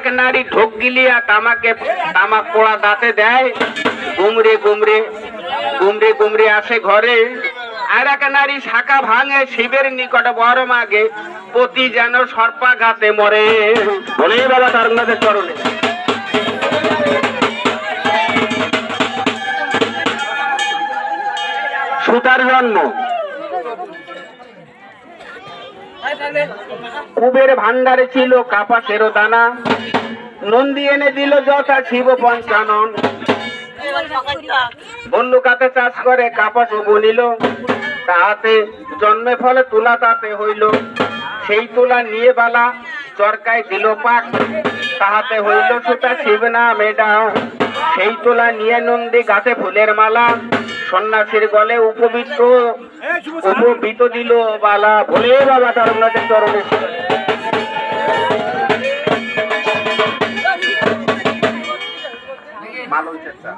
এক নারী ঢোক গিলিয়া তামাক পোড়া দাঁতে দেয়, গুমরে গুমরে গুমরে গুমরে আসে ঘরে। আর এক নারী শাখা ভাঙে শিবের নিকটে বড় মাগে, পতি যেন সর্পাঘাতে মরে। বলে বাবা তারনাথের চরণে। সুতার জন্ম। কুবের ভান্ডারে ছিল কাপাসেরও দানা, নন্দী এনে দিল যথা শিব পঞ্চানন। বল্লুকাতে চাষ করে কাপাস বলিল, তাহাতে জন্মে ফলে তুলা তাতে হইল। সেই তুলা নিয়ে বালা চরকায় দিল পাক, তাহাতে হইল সুতা শিব না মেডা। সেই তুলা নিয়ে নন্দী গাছে ফুলের মালা, সন্ন্যাসীর গলে উপবিত দিল বালা। বলে বাবা তারনাথের চরণে। মালন চেষ্টা।